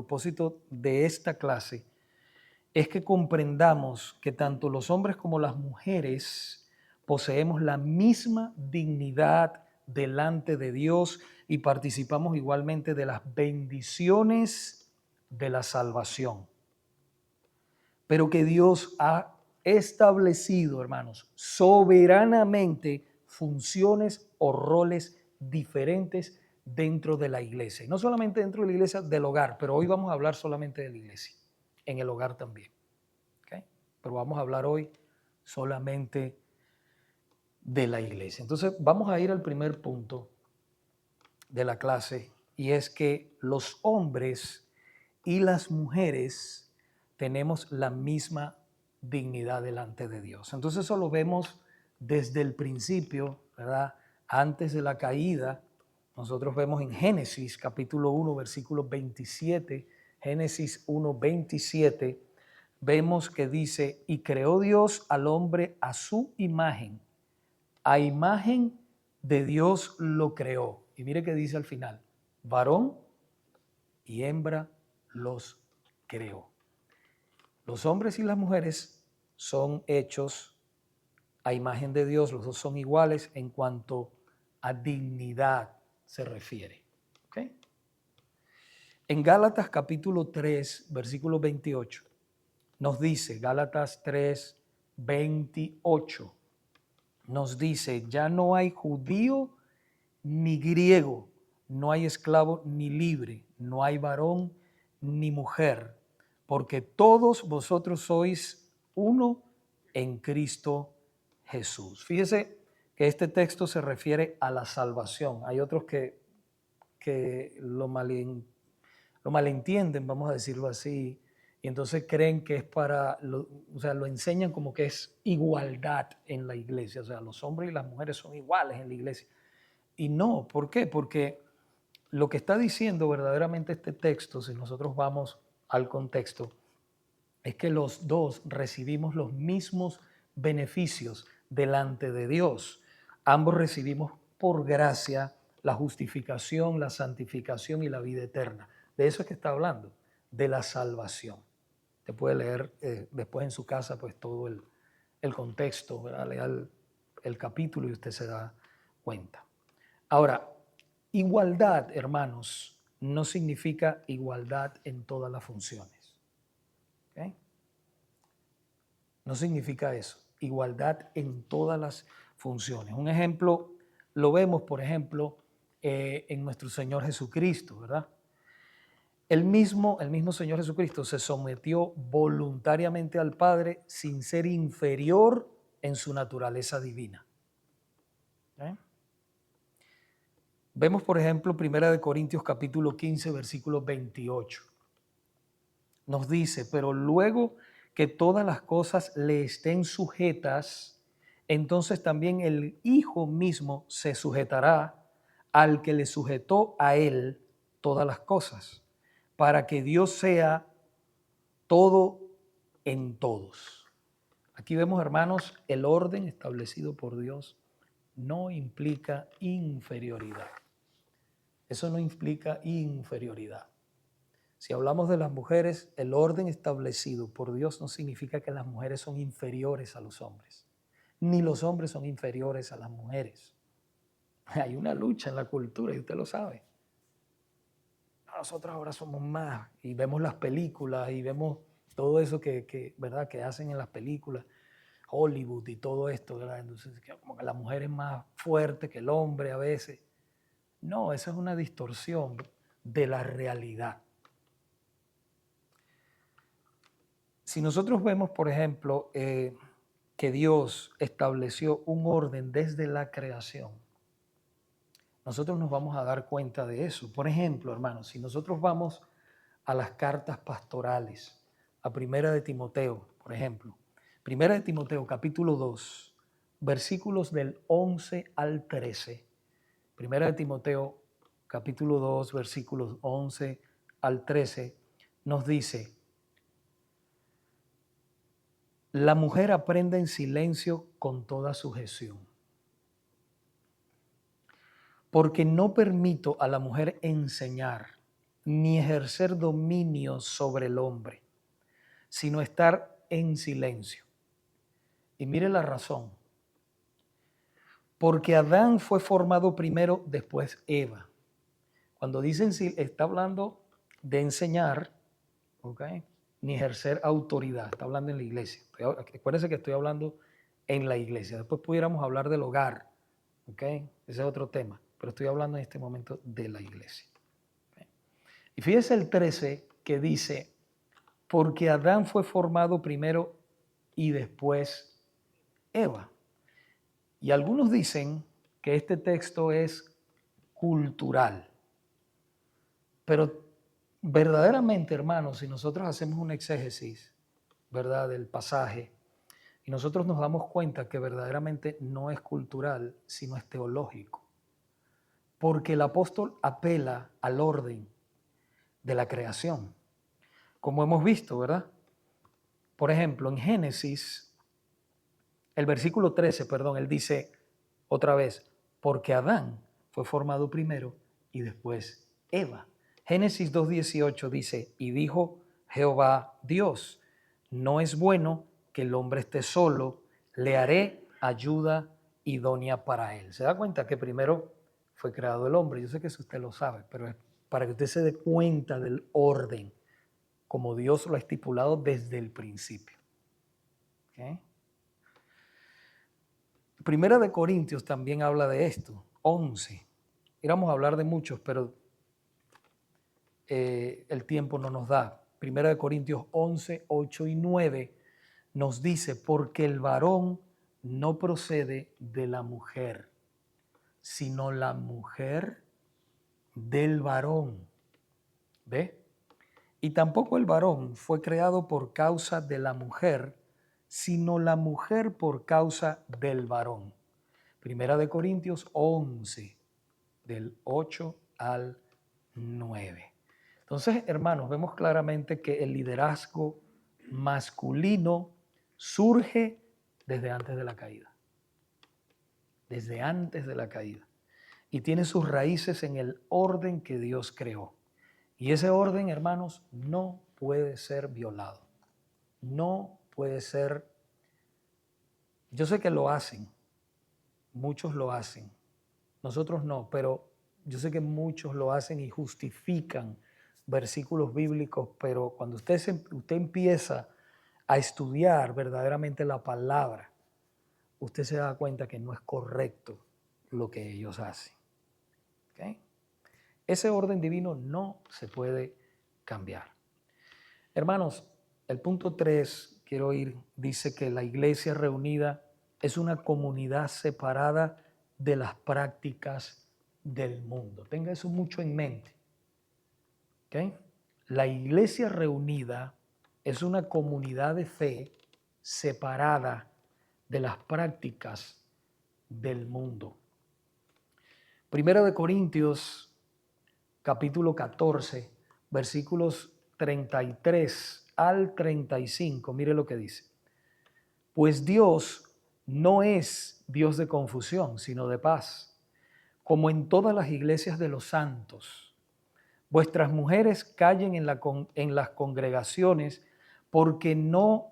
propósito de esta clase es que comprendamos que tanto los hombres como las mujeres poseemos la misma dignidad delante de Dios y participamos igualmente de las bendiciones de la salvación. Pero que Dios ha establecido, hermanos, soberanamente funciones o roles diferentes dentro de la iglesia. Y no solamente dentro de la iglesia del hogar, pero hoy vamos a hablar solamente de la iglesia, en el hogar también. ¿Okay? Pero vamos a hablar hoy solamente de la iglesia. Entonces vamos a ir al primer punto de la clase, y es que los hombres y las mujeres tenemos la misma dignidad delante de Dios. Entonces eso lo vemos desde el principio, ¿verdad? Antes de la caída, nosotros vemos en Génesis capítulo 1, versículo 27, Génesis 1, 27, vemos que dice, y creó Dios al hombre a su imagen, a imagen de Dios lo creó. Y mire que dice al final, varón y hembra los creó. Los hombres y las mujeres son hechos a imagen de Dios, los dos son iguales en cuanto a dignidad se refiere. ¿Okay? En Gálatas capítulo 3, versículo 28, nos dice, Gálatas 3, 28, nos dice, ya no hay judío ni griego, no hay esclavo ni libre, no hay varón ni mujer, porque todos vosotros sois uno en Cristo Jesús. Fíjese que este texto se refiere a la salvación. Hay otros que lo malentienden, vamos a decirlo así, y entonces creen que es o sea, lo enseñan como que es igualdad en la iglesia, o sea, los hombres y las mujeres son iguales en la iglesia. Y no, ¿por qué? Porque lo que está diciendo verdaderamente este texto, si nosotros vamos al contexto, es que los dos recibimos los mismos beneficios delante de Dios. Ambos recibimos por gracia la justificación, la santificación y la vida eterna. De eso es que está hablando, de la salvación. Te puede leer después en su casa pues todo el contexto, ¿verdad? Lea el capítulo y usted se da cuenta. Ahora, igualdad, hermanos, no significa igualdad en todas las funciones. ¿Okay? No significa eso, igualdad en todas las funciones. Un ejemplo, lo vemos, por ejemplo, en nuestro Señor Jesucristo, ¿verdad? El mismo Señor Jesucristo se sometió voluntariamente al Padre sin ser inferior en su naturaleza divina. ¿Okay? Vemos, por ejemplo, 1 Corintios capítulo 15, versículo 28. Nos dice, pero luego que todas las cosas le estén sujetas, entonces también el Hijo mismo se sujetará al que le sujetó a él todas las cosas, para que Dios sea todo en todos. Aquí vemos, hermanos, el orden establecido por Dios no implica inferioridad. Eso no implica inferioridad. Si hablamos de las mujeres, el orden establecido por Dios no significa que las mujeres son inferiores a los hombres, ni los hombres son inferiores a las mujeres. Hay una lucha en la cultura y usted lo sabe. Nosotros ahora somos más y vemos las películas y vemos todo eso ¿verdad? Que hacen en las películas, Hollywood y todo esto, ¿verdad? Entonces, como que la mujer es más fuerte que el hombre a veces. No, esa es una distorsión de la realidad. Si nosotros vemos, por ejemplo, que Dios estableció un orden desde la creación, nosotros nos vamos a dar cuenta de eso. Por ejemplo, hermanos, si nosotros vamos a las cartas pastorales, a Primera de Timoteo, por ejemplo, Primera de Timoteo capítulo 2, versículos del 11 al 13. Primera de Timoteo capítulo 2, versículos 11 al 13, nos dice, la mujer aprende en silencio con toda sujeción, porque no permito a la mujer enseñar, ni ejercer dominio sobre el hombre, sino estar en silencio. Y mire la razón. Porque Adán fue formado primero, después Eva. Cuando dicen, está hablando de enseñar, ¿ok? Ni ejercer autoridad, está hablando en la iglesia. Acuérdense que estoy hablando en la iglesia. Después pudiéramos hablar del hogar, ¿ok? Ese es otro tema, pero estoy hablando en este momento de la iglesia. ¿Okay? Y fíjese el 13 que dice, porque Adán fue formado primero y después Eva. Y algunos dicen que este texto es cultural. Pero verdaderamente, hermanos, si nosotros hacemos un exégesis, ¿verdad?, del pasaje, y nosotros nos damos cuenta que verdaderamente no es cultural, sino es teológico. Porque el apóstol apela al orden de la creación, como hemos visto, ¿verdad? Por ejemplo, en Génesis, el versículo 13, perdón, él dice otra vez, porque Adán fue formado primero y después Eva. Génesis 2:18 dice, y dijo Jehová Dios, no es bueno que el hombre esté solo, le haré ayuda idónea para él. ¿Se da cuenta que primero fue creado el hombre? Yo sé que eso usted lo sabe, pero es para que usted se dé cuenta del orden, como Dios lo ha estipulado desde el principio. ¿Okay? Primera de Corintios también habla de esto, 11. Íbamos a hablar de muchos, pero el tiempo no nos da. Primera de Corintios 11, 8 y 9 nos dice, porque el varón no procede de la mujer, sino la mujer del varón. ¿Ve? Y tampoco el varón fue creado por causa de la mujer, sino la mujer por causa del varón. Primera de Corintios 11, del 8 al 9. Entonces, hermanos, vemos claramente que el liderazgo masculino surge desde antes de la caída. Desde antes de la caída. Y tiene sus raíces en el orden que Dios creó. Y ese orden, hermanos, no puede ser violado. No puede ser... Yo sé que lo hacen. Muchos lo hacen. Nosotros no, pero yo sé que muchos lo hacen y justifican versículos bíblicos, pero cuando usted empieza a estudiar verdaderamente la palabra, usted se da cuenta que no es correcto lo que ellos hacen. ¿Okay? Ese orden divino no se puede cambiar. Hermanos, el punto 3, quiero ir, dice que la iglesia reunida es una comunidad separada de las prácticas del mundo. Tenga eso mucho en mente. ¿Okay? La iglesia reunida es una comunidad de fe separada de las prácticas del mundo. Primera de Corintios, capítulo 14, versículos 33 al 35. Mire lo que dice. Pues Dios no es Dios de confusión, sino de paz, como en todas las iglesias de los santos. Vuestras mujeres callen en las congregaciones, porque no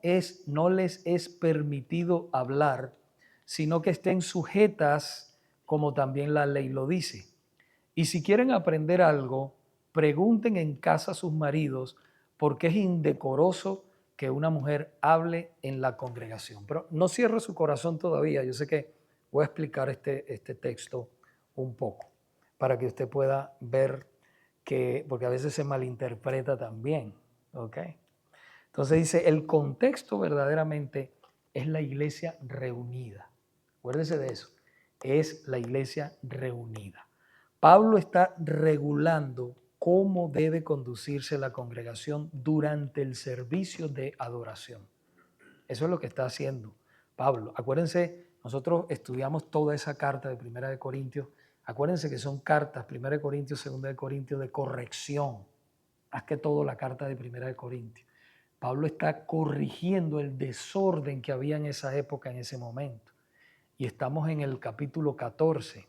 les es permitido hablar, sino que estén sujetas, como también la ley lo dice. Y si quieren aprender algo, pregunten en casa a sus maridos, porque es indecoroso que una mujer hable en la congregación. Pero no cierre su corazón todavía. Yo sé que voy a explicar este texto un poco, para que usted pueda ver que, porque a veces se malinterpreta también, ¿ok? Entonces dice, el contexto verdaderamente es la iglesia reunida. Acuérdese de eso, es la iglesia reunida. Pablo está regulando cómo debe conducirse la congregación durante el servicio de adoración. Eso es lo que está haciendo Pablo. Acuérdense, nosotros estudiamos toda esa carta de Primera de Corintios. Acuérdense que son cartas, Primera de Corintios, Segunda de Corintios, de corrección. Más que todo la carta de Primera de Corintios. Pablo está corrigiendo el desorden que había en esa época, en ese momento. Y estamos en el capítulo 14.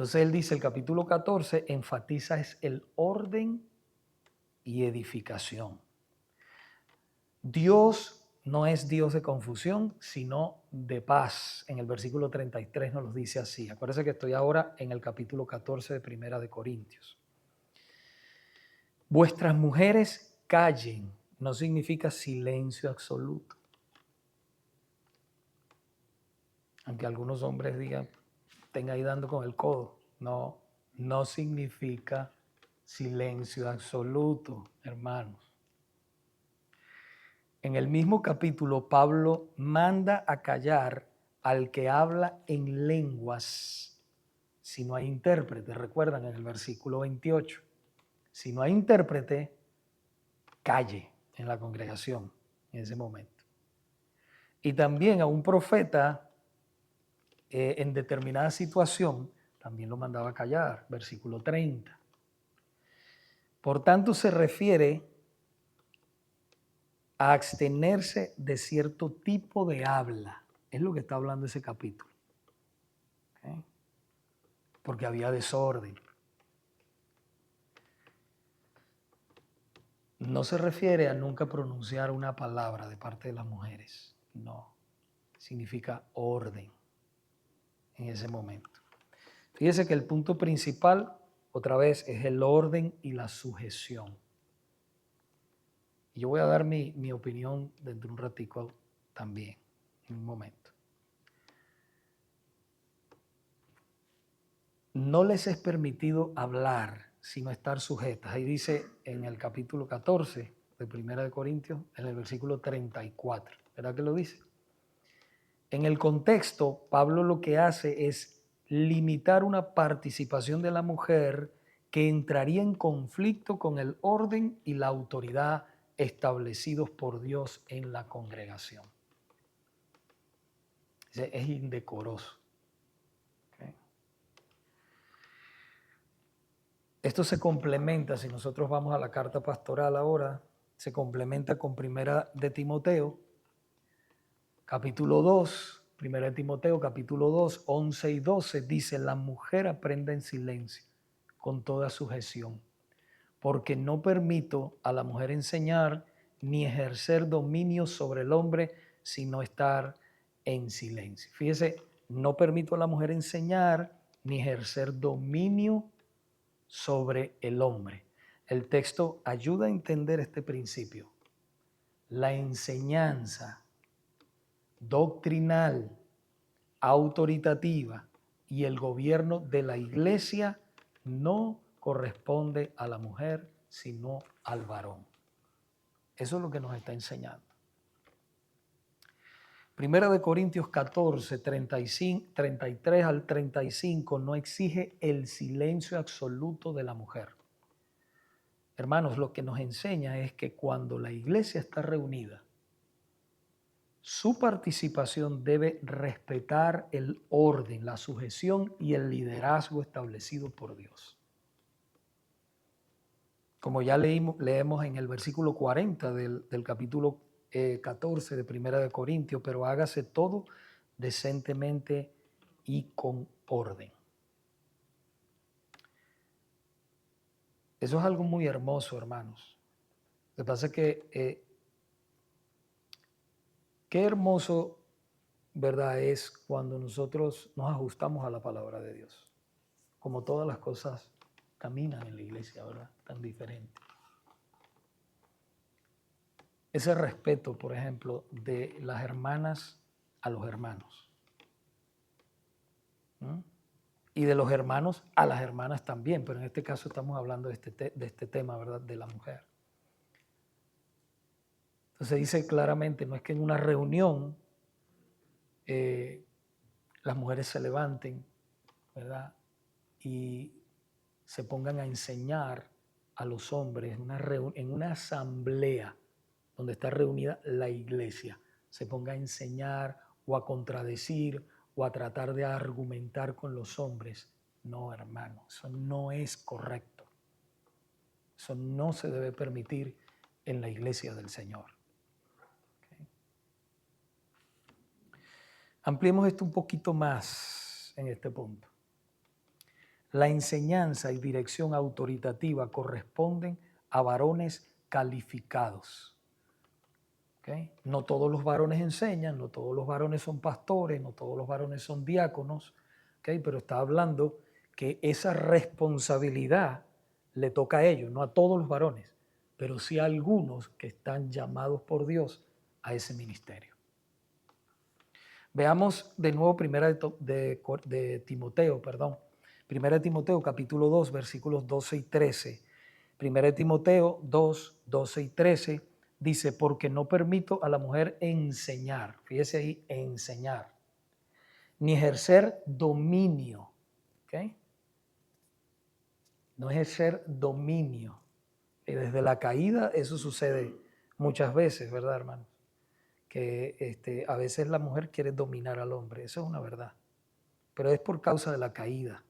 Entonces él dice, el capítulo 14 enfatiza es el orden y edificación. Dios no es Dios de confusión, sino de paz. En el versículo 33 nos lo dice así. Acuérdense que estoy ahora en el capítulo 14 de Primera de Corintios. Vuestras mujeres callen, no significa silencio absoluto. Aunque algunos hombres digan, estén ahí dando con el codo. No, no significa silencio absoluto, hermanos. En el mismo capítulo, Pablo manda a callar al que habla en lenguas si no hay intérprete. Recuerdan en el versículo 28. Si no hay intérprete, calle en la congregación en ese momento. Y también a un profeta en determinada situación, también lo mandaba a callar, versículo 30. Por tanto, se refiere a abstenerse de cierto tipo de habla. Es lo que está hablando ese capítulo. ¿Okay? Porque había desorden. No se refiere a nunca pronunciar una palabra de parte de las mujeres. No. Significa orden en ese momento. Fíjese que el punto principal, otra vez, es el orden y la sujeción. Y yo voy a dar mi opinión dentro de un ratico también, en un momento. No les es permitido hablar sino estar sujetas. Ahí dice en el capítulo 14 de Primera de Corintios, en el versículo 34. ¿Verdad que lo dice? En el contexto, Pablo lo que hace es limitar una participación de la mujer que entraría en conflicto con el orden y la autoridad establecidos por Dios en la congregación. Es indecoroso. ¿Okay? Esto se complementa, si nosotros vamos a la carta pastoral ahora, se complementa con Primera de Timoteo, capítulo 2, Primera de Timoteo, capítulo 2, 11 y 12, dice, la mujer aprenda en silencio, con toda sujeción, porque no permito a la mujer enseñar ni ejercer dominio sobre el hombre, sino estar en silencio. Fíjese, no permito a la mujer enseñar ni ejercer dominio sobre el hombre. El texto ayuda a entender este principio. La enseñanza doctrinal, autoritativa y el gobierno de la iglesia no corresponde a la mujer, sino al varón. Eso es lo que nos está enseñando. Primera de Corintios 14, 33 al 35 no exige el silencio absoluto de la mujer. Hermanos, lo que nos enseña es que cuando la iglesia está reunida, su participación debe respetar el orden, la sujeción y el liderazgo establecido por Dios. Como ya leemos en el versículo 40 del capítulo 14 de Primera de Corintios, pero hágase todo decentemente y con orden. Eso es algo muy hermoso, hermanos. Lo que pasa es que qué hermoso, ¿verdad?, es cuando nosotros nos ajustamos a la palabra de Dios. Como todas las cosas caminan en la iglesia, ¿verdad? Tan diferente. Ese respeto, por ejemplo, de las hermanas a los hermanos. ¿Mm? Y de los hermanos a las hermanas también, pero en este caso estamos hablando de este tema, ¿verdad?, de la mujer. Entonces dice claramente, no es que en una reunión las mujeres se levanten, ¿verdad?, y se pongan a enseñar a los hombres en una asamblea donde está reunida la iglesia, se ponga a enseñar o a contradecir o a tratar de argumentar con los hombres. No, hermano, eso no es correcto. Eso no se debe permitir en la iglesia del Señor. ¿Okay? Ampliemos esto un poquito más en este punto. La enseñanza y dirección autoritativa corresponden a varones calificados. ¿Okay? No todos los varones enseñan, no todos los varones son pastores, no todos los varones son diáconos, ¿okay? Pero está hablando que esa responsabilidad le toca a ellos, no a todos los varones, pero sí a algunos que están llamados por Dios a ese ministerio. Veamos de nuevo de Timoteo, Primera de Timoteo capítulo 2, versículos 12 y 13. Primera de Timoteo 2, 12 y 13 dice, porque no permito a la mujer enseñar, fíjese ahí, enseñar, ni ejercer dominio, ¿ok? No ejercer dominio. Y desde la caída eso sucede muchas veces, ¿verdad, hermanos? Que a veces la mujer quiere dominar al hombre, eso es una verdad, pero es por causa de la caída.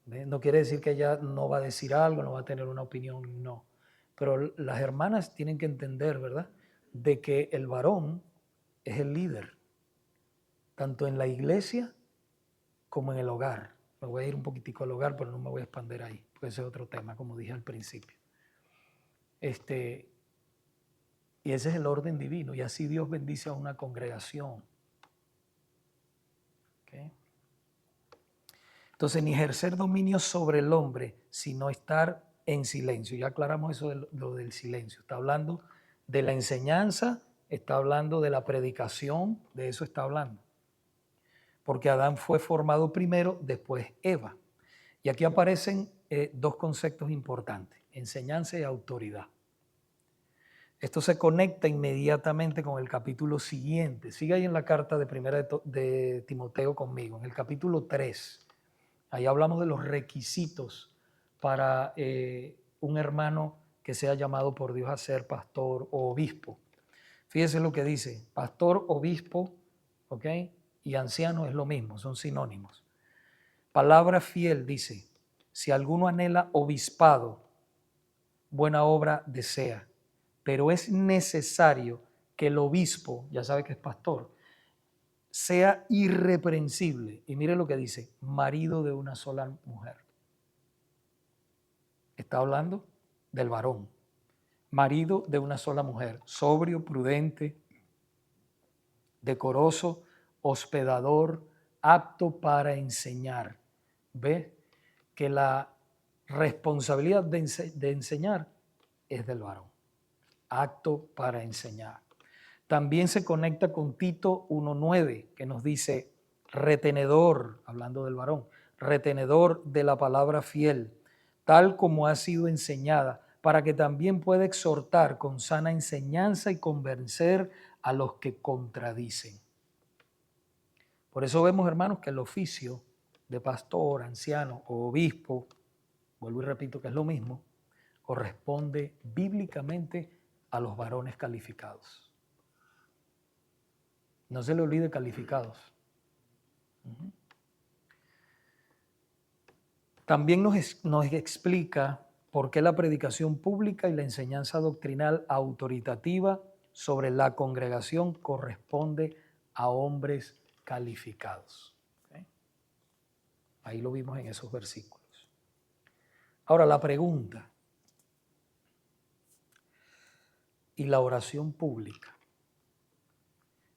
¿Ve? No quiere decir que ella no va a decir algo, no va a tener una opinión, no. Pero las hermanas tienen que entender, ¿verdad?, de que el varón es el líder, tanto en la iglesia como en el hogar. Me voy a ir un poquitico al hogar, pero no me voy a expandir ahí, porque ese es otro tema, como dije al principio. Y ese es el orden divino, y así Dios bendice a una congregación. ¿Okay? Entonces, ni ejercer dominio sobre el hombre, sino estar en silencio. Ya aclaramos eso de lo del silencio. Está hablando de la enseñanza, está hablando de la predicación, de eso está hablando. Porque Adán fue formado primero, después Eva. Y aquí aparecen dos conceptos importantes, enseñanza y autoridad. Esto se conecta inmediatamente con el capítulo siguiente. Sigue ahí en la carta de primera de Timoteo conmigo, en el capítulo 3. Ahí hablamos de los requisitos para un hermano que sea llamado por Dios a ser pastor o obispo. Fíjese lo que dice, pastor, obispo, ¿ok? Y anciano es lo mismo, son sinónimos. Palabra fiel dice, si alguno anhela obispado, buena obra desea, pero es necesario que el obispo, ya sabe que es pastor, sea irreprensible. Y mire lo que dice, marido de una sola mujer. Está hablando del varón, marido de una sola mujer, sobrio, prudente, decoroso, hospedador, apto para enseñar. ¿Ve? Que la responsabilidad de enseñar es del varón, apto para enseñar. También se conecta con Tito 1:9, que nos dice, retenedor, hablando del varón, retenedor de la palabra fiel, tal como ha sido enseñada, para que también pueda exhortar con sana enseñanza y convencer a los que contradicen. Por eso vemos, hermanos, que el oficio de pastor, anciano o obispo, vuelvo y repito que es lo mismo, corresponde bíblicamente a los varones calificados. No se le olvide calificados. También nos explica por qué la predicación pública y la enseñanza doctrinal autoritativa sobre la congregación corresponde a hombres calificados. ¿Okay? Ahí lo vimos en esos versículos. Ahora la pregunta, ¿y la oración pública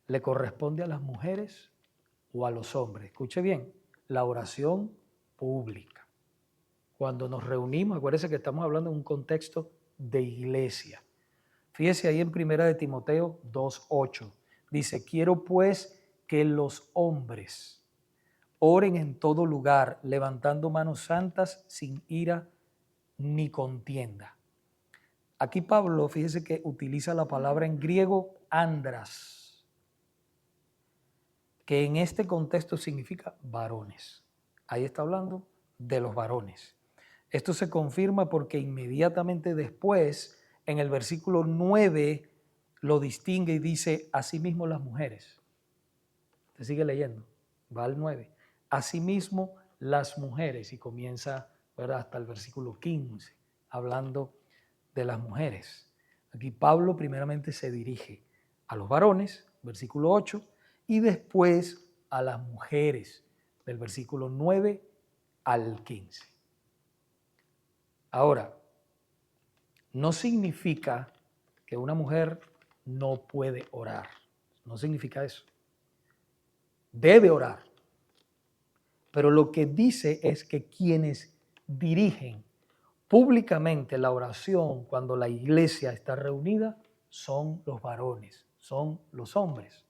le corresponde a las mujeres o a los hombres? Escuche bien, la oración pública. Cuando nos reunimos, acuérdense que estamos hablando en un contexto de iglesia. Fíjese ahí en Primera de Timoteo 2:8. Dice, quiero pues que los hombres oren en todo lugar, levantando manos santas sin ira ni contienda. Aquí Pablo, fíjese que utiliza la palabra en griego andras, que en este contexto significa varones. Ahí está hablando de los varones. Esto se confirma porque inmediatamente después, en el versículo 9, lo distingue y dice, asimismo las mujeres. Usted sigue leyendo, va al 9. Asimismo las mujeres, y comienza, ¿verdad?, hasta el versículo 15, hablando de las mujeres. Aquí Pablo primeramente se dirige a los varones, versículo 8, y después a las mujeres, del versículo 9 al 15. Ahora, no significa que una mujer no puede orar. No significa eso. Debe orar. Pero lo que dice es que quienes dirigen públicamente la oración cuando la iglesia está reunida son los varones, son los hombres.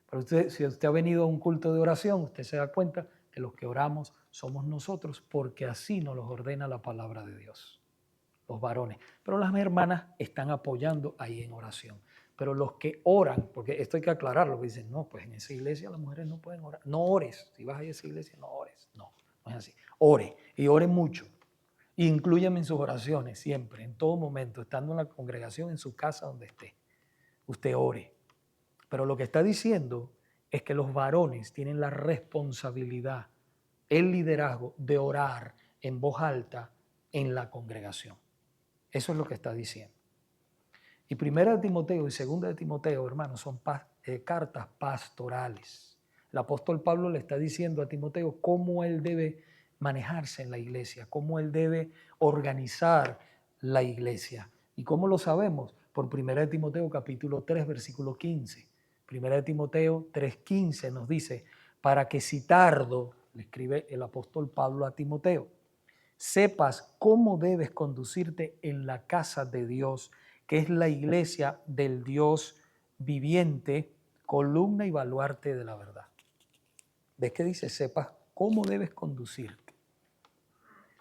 Pero usted, si usted ha venido a un culto de oración, usted se da cuenta que los que oramos somos nosotros, porque así nos los ordena la palabra de Dios, los varones. Pero las hermanas están apoyando ahí en oración. Pero los que oran, porque esto hay que aclararlo, dicen, no, pues en esa iglesia las mujeres no pueden orar. No ores, si vas a esa iglesia, no ores. No, no es así. Ore, y ore mucho. Inclúyame en sus oraciones siempre, en todo momento, estando en la congregación, en su casa, donde esté. Usted ore. Pero lo que está diciendo es que los varones tienen la responsabilidad, el liderazgo de orar en voz alta en la congregación. Eso es lo que está diciendo. Y primera de Timoteo y segunda de Timoteo, hermanos, son cartas pastorales. El apóstol Pablo le está diciendo a Timoteo cómo él debe manejarse en la iglesia, cómo él debe organizar la iglesia. ¿Y cómo lo sabemos? Por primera de Timoteo capítulo 3, versículo 15. Primera de Timoteo 3:15 nos dice, para que si tardo, le escribe el apóstol Pablo a Timoteo, sepas cómo debes conducirte en la casa de Dios, que es la iglesia del Dios viviente, columna y baluarte de la verdad. ¿Ves qué dice? Sepas cómo debes conducirte,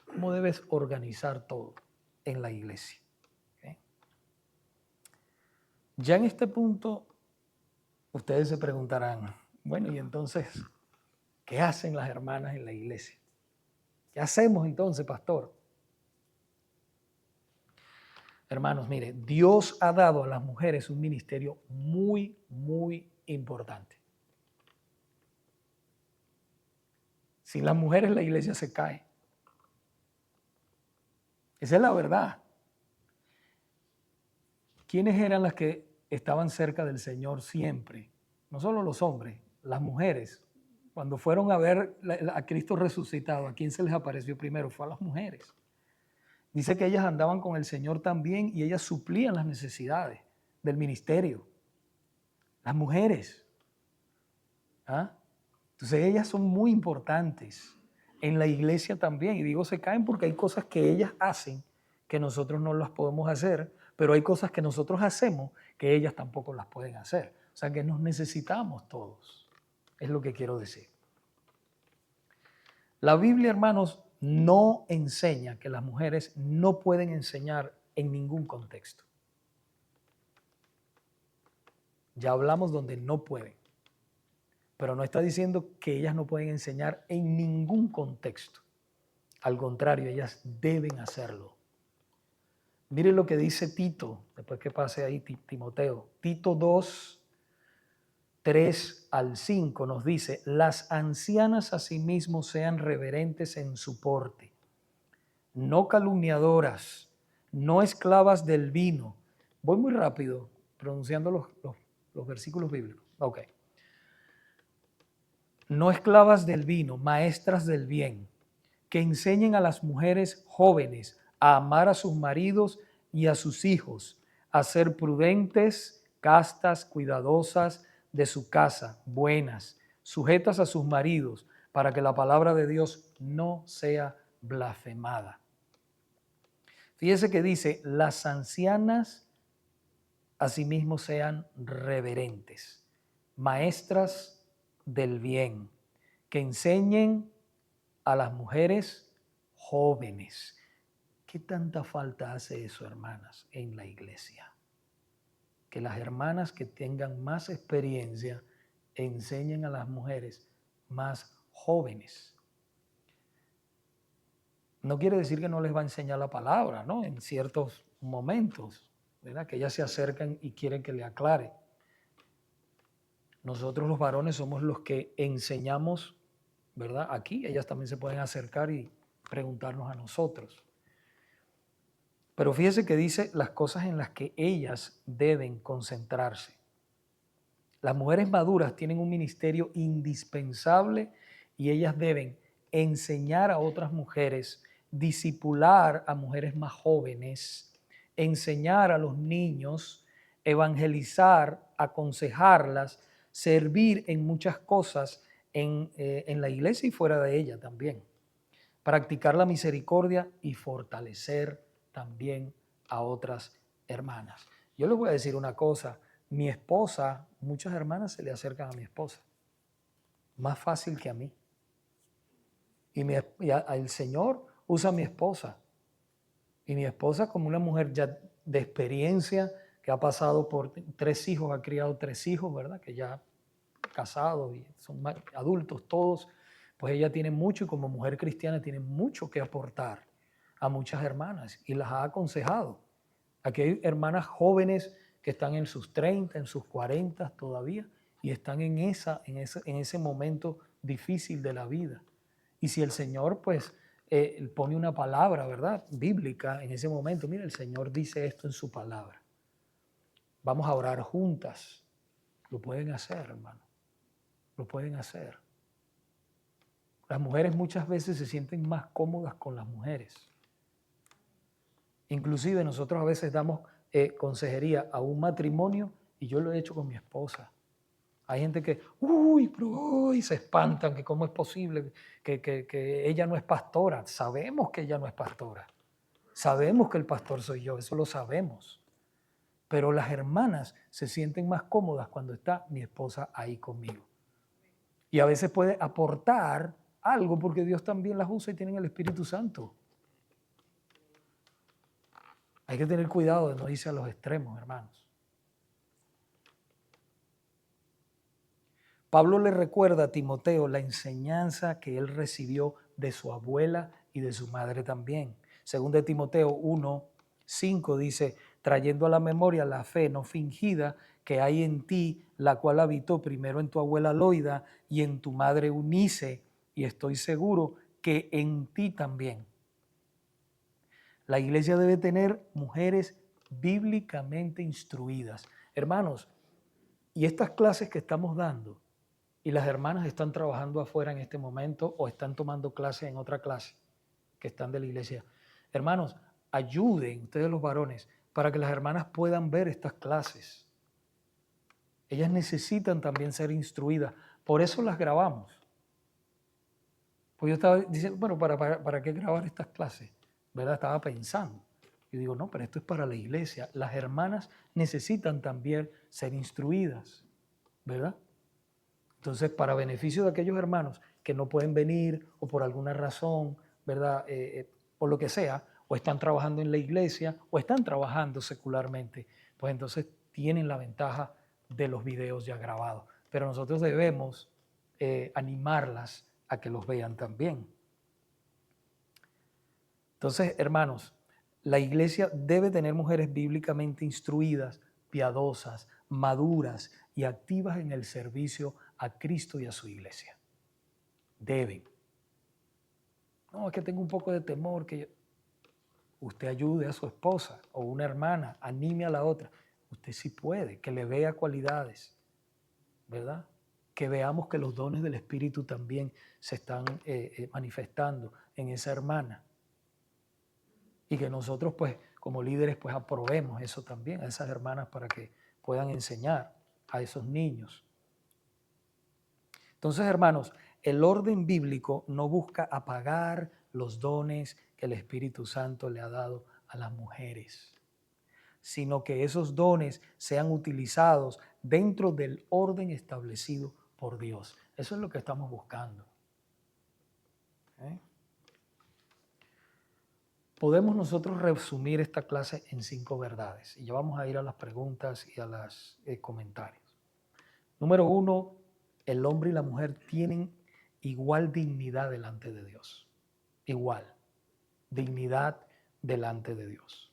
cómo debes organizar todo en la iglesia. ¿Okay? Ya en este punto, ustedes se preguntarán, bueno, y entonces, ¿qué hacen las hermanas en la iglesia? ¿Qué hacemos entonces, pastor? Hermanos, mire, Dios ha dado a las mujeres un ministerio muy, muy importante. Sin las mujeres la iglesia se cae. Esa es la verdad. ¿Quiénes eran las que estaban cerca del Señor siempre? No solo los hombres, las mujeres. Cuando fueron a ver a Cristo resucitado, ¿a quién se les apareció primero? Fue a las mujeres. Dice que ellas andaban con el Señor también y ellas suplían las necesidades del ministerio. Las mujeres. ¿Ah? Entonces ellas son muy importantes en la iglesia también. Y digo se caen porque hay cosas que ellas hacen que nosotros no las podemos hacer, pero hay cosas que nosotros hacemos que ellas tampoco las pueden hacer. O sea que nos necesitamos todos. Es lo que quiero decir. La Biblia, hermanos, no enseña que las mujeres no pueden enseñar en ningún contexto. Ya hablamos donde no pueden, pero no está diciendo que ellas no pueden enseñar en ningún contexto. Al contrario, ellas deben hacerlo. Miren lo que dice Tito, después que pase ahí Timoteo. Tito 2, 3 al 5 nos dice, las ancianas asimismo sean reverentes en su porte, no calumniadoras, no esclavas del vino. Voy muy rápido pronunciando los versículos bíblicos. Ok. No esclavas del vino, maestras del bien, que enseñen a las mujeres jóvenes a amar a sus maridos y a sus hijos, a ser prudentes, castas, cuidadosas de su casa, buenas, sujetas a sus maridos, para que la palabra de Dios no sea blasfemada. Fíjese que dice, las ancianas asimismo sean reverentes, maestras del bien, que enseñen a las mujeres jóvenes. ¿Qué tanta falta hace eso, hermanas, en la iglesia? Que las hermanas que tengan más experiencia enseñen a las mujeres más jóvenes. No quiere decir que no les va a enseñar la palabra, ¿no? En ciertos momentos, ¿verdad? Que ellas se acercan y quieren que le aclare. Nosotros los varones somos los que enseñamos, ¿verdad? Aquí ellas también se pueden acercar y preguntarnos a nosotros. Pero fíjese que dice las cosas en las que ellas deben concentrarse. Las mujeres maduras tienen un ministerio indispensable y ellas deben enseñar a otras mujeres, discipular a mujeres más jóvenes, enseñar a los niños, evangelizar, aconsejarlas, servir en muchas cosas en la iglesia y fuera de ella también. Practicar la misericordia y fortalecer también a otras hermanas. Yo les voy a decir una cosa, mi esposa, muchas hermanas se le acercan a mi esposa, más fácil que a mí. El Señor usa a mi esposa. Y mi esposa, como una mujer ya de experiencia, que ha pasado por 3 hijos, ha criado 3 hijos, ¿verdad? Que ya casados y son adultos todos, pues ella tiene mucho y como mujer cristiana tiene mucho que aportar a muchas hermanas y las ha aconsejado. Aquí hay hermanas jóvenes que están en sus 30, en sus 40 todavía y están en ese momento difícil de la vida. Y si el Señor pues pone una palabra, ¿verdad? Bíblica en ese momento, mira, el Señor dice esto en su palabra. Vamos a orar juntas. Lo pueden hacer, hermano. Lo pueden hacer. Las mujeres muchas veces se sienten más cómodas con las mujeres. Inclusive nosotros a veces damos consejería a un matrimonio y yo lo he hecho con mi esposa. Hay gente que, se espantan, que cómo es posible que ella no es pastora. Sabemos que ella no es pastora. Sabemos que el pastor soy yo, eso lo sabemos. Pero las hermanas se sienten más cómodas cuando está mi esposa ahí conmigo. Y a veces puede aportar algo porque Dios también las usa y tienen el Espíritu Santo. Hay que tener cuidado de no irse a los extremos, hermanos. Pablo le recuerda a Timoteo la enseñanza que él recibió de su abuela y de su madre también. Según de Timoteo 1:5 dice, trayendo a la memoria la fe no fingida que hay en ti, la cual habitó primero en tu abuela Loida y en tu madre Eunice, y estoy seguro que en ti también. La iglesia debe tener mujeres bíblicamente instruidas. Hermanos, y estas clases que estamos dando, y las hermanas están trabajando afuera en este momento o están tomando clases en otra clase que están de la iglesia. Hermanos, ayuden ustedes los varones para que las hermanas puedan ver estas clases. Ellas necesitan también ser instruidas. Por eso las grabamos. Pues yo estaba diciendo, bueno, ¿para qué grabar estas clases? ¿Verdad? Estaba pensando. Yo digo, no, pero esto es para la iglesia. Las hermanas necesitan también ser instruidas, ¿verdad? Entonces, para beneficio de aquellos hermanos que no pueden venir o por alguna razón, ¿verdad? Por lo que sea, o están trabajando en la iglesia o están trabajando secularmente, pues entonces tienen la ventaja de los videos ya grabados. Pero nosotros debemos animarlas a que los vean también. Entonces, hermanos, la iglesia debe tener mujeres bíblicamente instruidas, piadosas, maduras y activas en el servicio a Cristo y a su iglesia. Deben. No, es que tengo un poco de temor que usted ayude a su esposa o una hermana, anime a la otra. Usted sí puede, que le vea cualidades, ¿verdad? Que veamos que los dones del Espíritu también se están manifestando en esa hermana. Y que nosotros, pues, como líderes, pues, aprobemos eso también a esas hermanas para que puedan enseñar a esos niños. Entonces, hermanos, el orden bíblico no busca apagar los dones que el Espíritu Santo le ha dado a las mujeres, sino que esos dones sean utilizados dentro del orden establecido por Dios. Eso es lo que estamos buscando. Podemos nosotros resumir esta clase en 5 verdades y ya vamos a ir a las preguntas y a los comentarios. Número 1, el hombre y la mujer tienen igual dignidad delante de Dios. Igual, dignidad delante de Dios.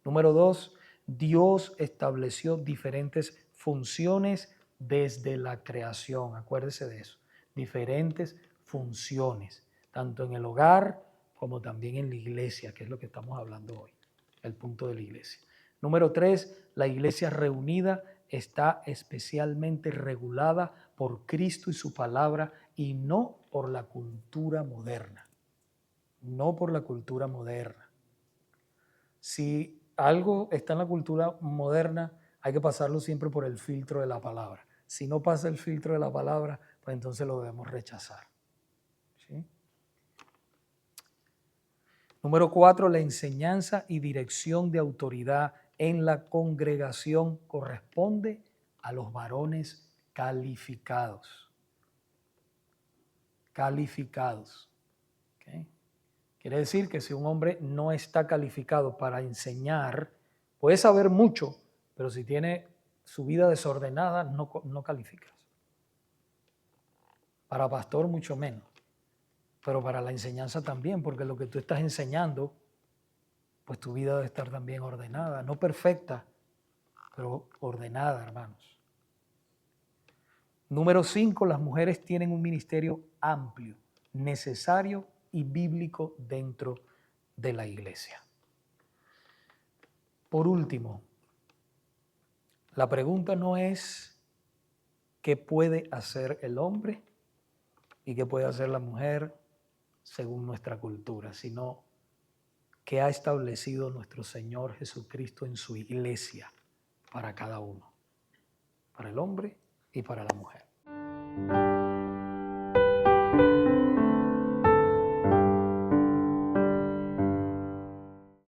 Número 2, Dios estableció diferentes funciones desde la creación. Acuérdese de eso. Diferentes funciones, tanto en el hogar como también en la iglesia, que es lo que estamos hablando hoy, el punto de la iglesia. Número 3, la iglesia reunida está especialmente regulada por Cristo y su palabra y no por la cultura moderna. No por la cultura moderna. Si algo está en la cultura moderna, hay que pasarlo siempre por el filtro de la palabra. Si no pasa el filtro de la palabra, pues entonces lo debemos rechazar. ¿Sí? Número 4, la enseñanza y dirección de autoridad en la congregación corresponde a los varones calificados. Calificados. ¿Okay? Quiere decir que si un hombre no está calificado para enseñar, puede saber mucho, pero si tiene su vida desordenada, no calificas. Para pastor mucho menos, pero para la enseñanza también, porque lo que tú estás enseñando, pues tu vida debe estar también ordenada, no perfecta, pero ordenada, hermanos. Número 5, las mujeres tienen un ministerio amplio, necesario y bíblico dentro de la iglesia. Por último, la pregunta no es qué puede hacer el hombre y qué puede hacer la mujer según nuestra cultura, sino qué ha establecido nuestro Señor Jesucristo en su iglesia para cada uno, para el hombre y para la mujer.